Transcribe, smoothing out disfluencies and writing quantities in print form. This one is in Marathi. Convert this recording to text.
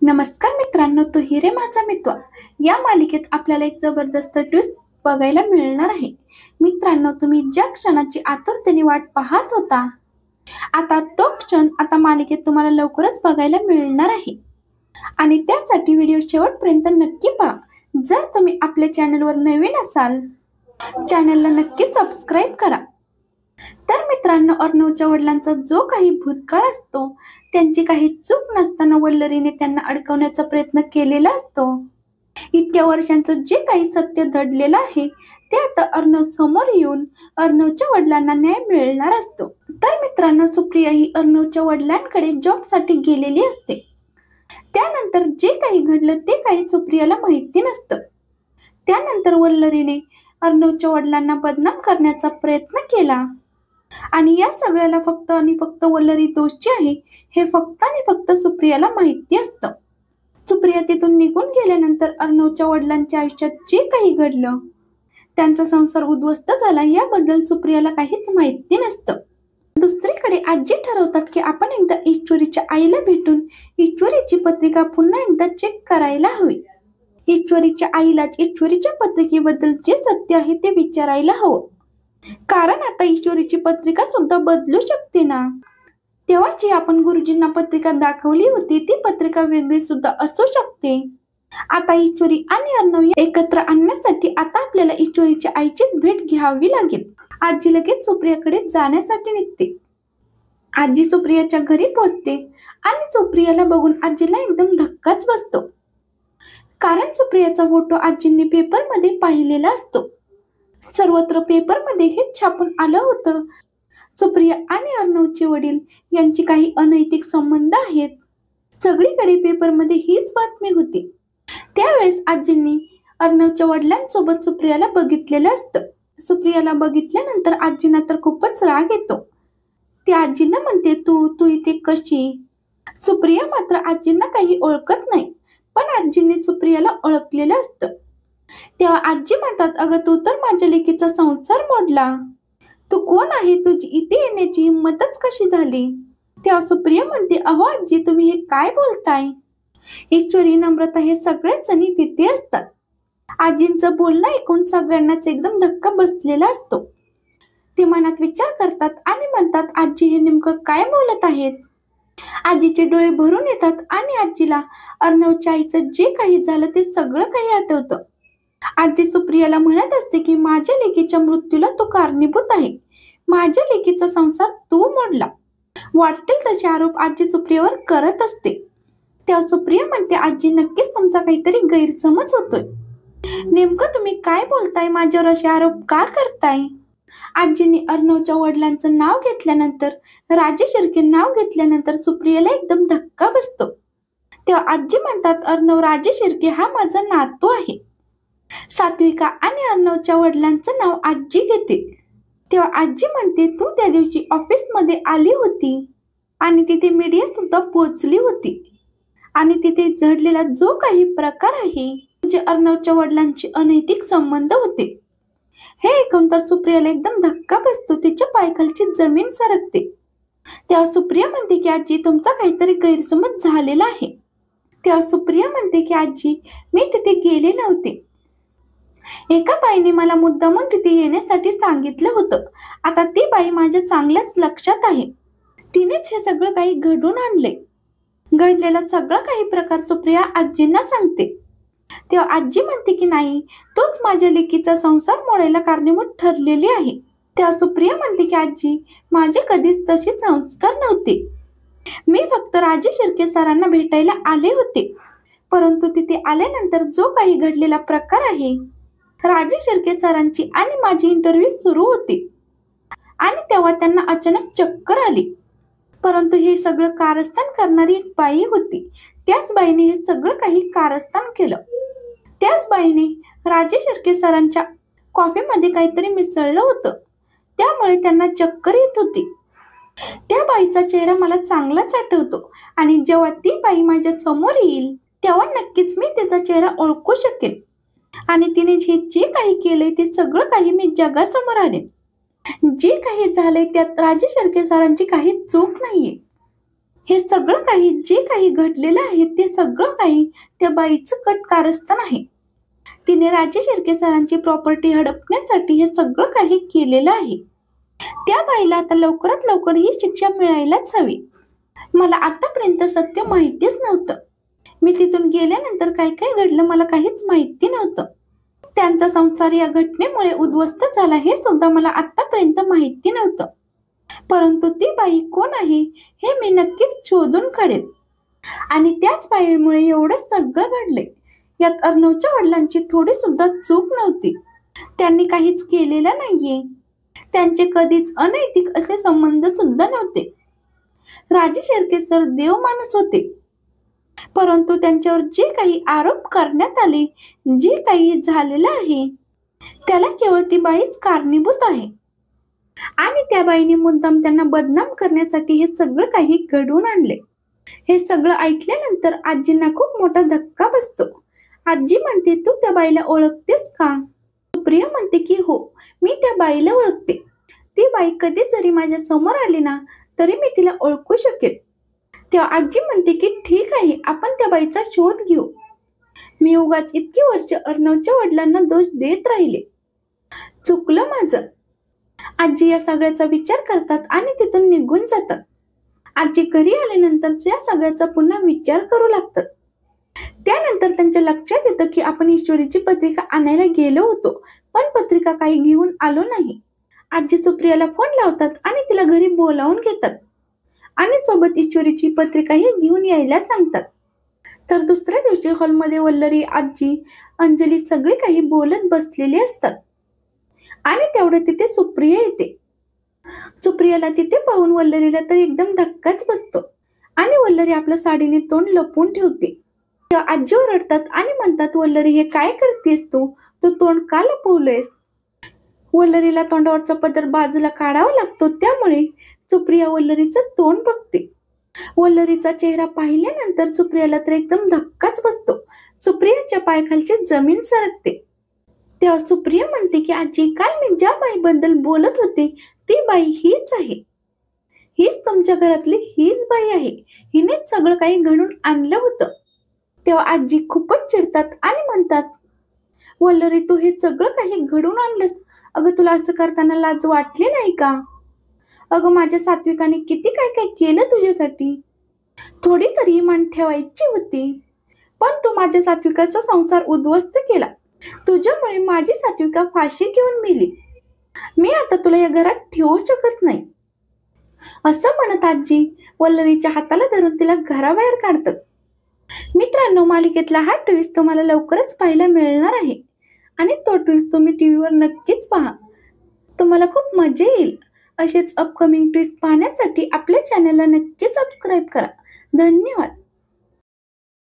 नमस्कार मित्रांनो, तो हिरे माझा मित्र या मालिकेत आपल्याला एक जबरदस्त ट्विस्ट बघायला मिळणार आहे. मित्रांनो, तुम्ही ज्या क्षणाची आतुरतेने वाट पाहत होता, आता तो क्षण मालिकेत तुम्हाला लवकरच बघायला मिळणार आहे. आणि त्यासाठी व्हिडिओ शेवटपर्यंत नक्की पहा. जर तुम्ही आपल्या चॅनलवर नवीन असाल, चॅनलला नक्की सबस्क्राईब करा. तर मित्रांनो, अर्णवच्या वडिलांचा जो काही भूतकाळ असतो, त्यांची काही चूक नसताना वल्लरीने त्यांना अडकवण्याचा प्रयत्न केलेला असतो. इतक्या वर्षांचं जे काही सत्य दडलेलं आहे ते आता अर्णव समोर येऊन अर्णवच्या वडिलांना न्याय मिळणार असतो. तर मित्रांनो, सुप्रिया ही अर्णवच्या वडिलांकडे जॉबसाठी गेलेली असते. त्यानंतर जे काही घडलं ते काही सुप्रियाला माहिती नसतं. त्यानंतर वल्लरीने अर्णवच्या वडिलांना बदनाम करण्याचा प्रयत्न केला आणि या सगळ्याला फक्त आणि फक्त वल्लरी दोषी आहे हे फक्त आणि फक्त सुप्रियाला माहिती असतं. सुप्रिया तिथून निघून गेल्यानंतर अर्णवच्या वडिलांच्या आयुष्यात जे काही घडलं, त्यांचा संसार उद्ध्वस्त झाला याबद्दल सुप्रियाला काहीच माहिती नसतं. दुसरीकडे आजी ठरवतात की आपण एकदा ईश्वरीच्या आईला भेटून ईश्वरीची पत्रिका पुन्हा एकदा चेक करायला हवी. ईश्वरीच्या आईलाच ईश्वरीच्या पत्रिकेबद्दल जे सत्य आहे ते विचारायला हवं, कारण आता ईश्वरीची पत्रिका सुद्धा बदलू शकते ना. तेव्हा जी आपण गुरुजींना पत्रिका दाखवली होती ती पत्रिका वेगळी सुद्धा असू शकते. आता ईश्वरी आणि अर्णव एकत्र आणण्यासाठी आता आपल्याला ईश्वरीच्या आईचीच भेट घ्यावी लागेल. आजी लगेच सुप्रियाकडे जाण्यासाठी निघते. आजी सुप्रियाच्या घरी पोहोचते आणि सुप्रियाला बघून आजीला एकदम धक्काच बसतो, कारण सुप्रियाचा फोटो आजींनी पेपरमध्ये पाहिलेला असतो. सर्वत्र पेपरमध्ये हे छापून आलं होतं, सुप्रिया आणि अर्णवचे वडील यांची काही अनैतिक संबंध आहेत. सगळीकडे पेपरमध्ये हीच बातमी होती. त्यावेळेस आजींनी अर्णवच्या वडिलांसोबत सुप्रियाला बघितलेलं असतं. सुप्रियाला बघितल्यानंतर आजींना तर खूपच राग येतो. ती आजींना म्हणते, तू इथे कशी? सुप्रिया मात्र आजींना काही ओळखत नाही, पण आजींनी सुप्रियाला ओळखलेलं असतं. तेव्हा आजी म्हणतात, अगं तू तर माझ्या लेकीचा संसार मोडला. तू कोण आहे? तुझी इथे येण्याची हिंमतच कशी झाली? तेव्हा सुप्रिया म्हणते, अहो आजी, तुम्ही हे काय बोलताय? ईश्वरी, नम्रता हे सगळेच जणी तिथे असतात. आजींचं बोलणं ऐकून सगळ्यांनाच एकदम धक्का बसलेला असतो. ते मनात विचार करतात आणि म्हणतात, आजी हे नेमकं काय बोलत आहेत? आजीचे डोळे भरून येतात आणि आजीला अर्णवच्या आईचं जे काही झालं ते सगळं काही आठवतं. आजी सुप्रियाला म्हणत असते की माझ्या लेकीच्या मृत्यूला तू कारणीभूत आहे. माझ्या लेकीचा संसार तू मोडला. वाटतील तसे आरोप आजी सुप्रियावर करत असते. तेव्हा सुप्रिया म्हणते, आजी नक्कीच तुमचा काहीतरी गैरसमज होतोय. नेमकं तुम्ही काय बोलताय? माझ्यावर असे आरोप का करताय? आजीने अर्णवच्या वडिलांचं नाव घेतल्यानंतर, राजेश शिर्के नाव घेतल्यानंतर सुप्रियाला एकदम धक्का बसतो. तेव्हा आजी म्हणतात, अर्णव राजेश शिर्के हा माझा नातू आहे. सात्विका आणि अर्णवच्या वडिलांचं नाव आजी घेते. तेव्हा आजी म्हणते, तू त्या दिवशी ऑफिसमध्ये आली होती आणि तिथे मीडिया सुद्धा पोहोचली होती आणि तिथे घडलेला जो काही प्रकार आहे म्हणजे अर्णवच्या वडिलांचे अनैतिक संबंध होते. हे ऐकून तर सुप्रियाला एकदम धक्का बसतो. तिच्या पायाखालची जमीन सरकते. तेव्हा सुप्रिया म्हणते की आजी तुमचा काहीतरी गैरसमज झालेला आहे. तेव्हा सुप्रिया म्हणते की आजी मी तिथे गेले नव्हते. एका बाईने मला मुद्दामून तिथे येण्यासाठी सांगितलं होतं. आता ती बाई माझ्या चांगल्याच लक्षात आहे. तिनेच हे सगळं काही घडून आणले. घडलेला सगळा काही प्रकार सुप्रिया आजींना सांगते. तेव्हा आजी म्हणते की नाही, तूच माझ्या लेकीचा संसार मोडायला कारणीभूत ठरलेली आहे. तेव्हा सुप्रिया म्हणते की आजी माझे कधीच तसे संस्कार नव्हते. मी फक्त राजेश शिर्के सरांना भेटायला आले होते. परंतु तिथे आल्यानंतर जो काही घडलेला प्रकार आहे, राजेश शिर्के सरांची आणि माझी इंटरव्ह्यू सुरू होती आणि तेव्हा त्यांना अचानक चक्कर आली. परंतु हे सगळं कारस्थान करणारी एक बाई होती. त्याच बाईने हे सगळं काही कारस्थान केलं. त्याच बाईने राजेश शिर्के सरांच्या कॉफीमध्ये काहीतरी मिसळलं होतं, त्यामुळे त्यांना चक्कर येत होती. त्या बाईचा चेहरा मला चांगलाच आठवतो आणि जेव्हा ती बाई माझ्या समोर येईल तेव्हा नक्कीच मी तिचा चेहरा ओळखू शकेन आणि तिने जे काही केलंय ते सगळं काही मी जगासमोर आणेन. जे काही झालंय त्यात राजेश शिर्के सरांची काही चूक नाहीये. हे सगळं काही जे काही घडलेलं आहे ते सगळं काही त्या बाईचं कट कारस्थान आहे. तिने राजे शिर्के सरांची प्रॉपर्टी हडपण्यासाठी हे सगळं काही केलेलं आहे. त्या बाईला आता लवकरात लवकर ही शिक्षा मिळायलाच हवी. मला आतापर्यंत सत्य माहितीच नव्हतं. मी तिथून गेल्यानंतर काय काय घडलं मला काहीच माहिती नव्हतं. त्यांचा संसार या घटनेमुळे उद्ध्वस्त झाला हे सुद्धा मला आतापर्यंत माहिती नव्हतं. परंतु ती बाई कोण आहे हे मी नक्कीच शोधून काढेन. आणि त्याच बाईमुळे एवढं सगळं घडले. यात अर्णवच्या वडिलांची थोडी सुद्धा चूक नव्हती. त्यांनी काहीच केलेलं नाहीये. त्यांचे कधीच अनैतिक असे संबंध सुद्धा नव्हते. राजे शिर्के सर देव माणूस होते. परंतु त्यांच्यावर जे काही आरोप करण्यात आले, जे काही झालेलं आहे त्याला केवळ ती बाईच कारणीभूत आहे. आणि त्या बाईने मुद्दाम त्यांना बदनाम करण्यासाठी हे सगळं काही घडवून आणले. हे सगळं ऐकल्यानंतर आजींना खूप मोठा धक्का बसतो. आजी म्हणते, तू त्या बाईला ओळखतेस का? सुप्रिया म्हणते की हो, मी त्या बाईला ओळखते. ती बाई कधी जरी माझ्या समोर आली ना तरी मी तिला ओळखू शकेल. तेव्हा आजी म्हणते की ठीक आहे, आपण त्या बाईचा शोध घेऊ. मी उगाच इतकी वर्ष अर्णवच्या वडिलांना दोष देत राहिले. चुकलं माझं. आजी या सगळ्याचा विचार करतात आणि तिथून निघून जातात. आजी घरी आल्यानंतर या सगळ्याचा पुन्हा विचार करू लागतात. त्यानंतर त्यांच्या लक्षात येतं की आपण ईश्वरीची पत्रिका आणायला गेलो होतो, पण पत्रिका काही घेऊन आलो नाही. आजी सुप्रियाला फोन लावतात आणि तिला घरी बोलावून घेतात आणि सोबत ईश्वरीची पत्रिकाही घेऊन यायला सांगतात. तर दुसऱ्या दिवशी हॉलमध्ये वल्लरी, आजी, अंजली सगळे काही बोलत बसलेले असतात आणि तेवढे तिथे सुप्रिया येते. सुप्रियाला तिथे पाहून वल्लरीला तर एकदम धक्काच बसतो आणि वल्लरी आपल्या साडीने तोंड लपवून ठेवते. तेव्हा आजी ओरडतात आणि म्हणतात, वल्लरी हे काय करतेस तू तोंड का लपवलंयस? वल्लरीला तोंडावरचा पदर बाजूला काढावा लागतो. त्यामुळे सुप्रिया वल्लरीचं तोंड बघते. वल्लरीचा चेहरा पाहिल्यानंतर सुप्रियाला तर एकदम धक्काच बसतो. सुप्रियाच्या पायाखालची जमीन सरकते. तेव्हा सुप्रिया म्हणते की आजी, काल मी ज्या बाईबद्दल बोलत होते ती बाई हीच आहे. हीच तुमच्या घरातली हीच बाई आहे. हिनेच सगळं काही घडून आणलं होतं. तेव्हा आजी खूपच चिडतात आणि म्हणतात, वल्लरी तू हे सगळं काही घडून आणलंस. अगं तुला असं करताना लाज वाटली नाही का? अगं माझ्या सात्विकाने किती काय काय केलं तुझ्यासाठी. थोडी तरी मान ठेवायची होती. पण तू माझ्या सात्विकाचा संसार उद्ध्वस्त केला. तुझ्यामुळे माझी सात्विका फाशी घेऊन मेली. मी आता तुला या घरात ठेवू शकत नाही. असं म्हणत आजी वल्लरीच्या हाताला धरून तिला घराबाहेर काढतात. मित्रांनो, मालिकेतला हा ट्विस्ट तुम्हाला लवकरच पाहायला मिळणार आहे आणि तो ट्विस्ट तुम्ही टीव्हीवर नक्कीच पहा. तुम्हाला खूप मजा येईल. असेच अपकमिंग ट्विस्ट पाहण्यासाठी आपल्या चॅनलला नक्की सबस्क्राईब करा. धन्यवाद.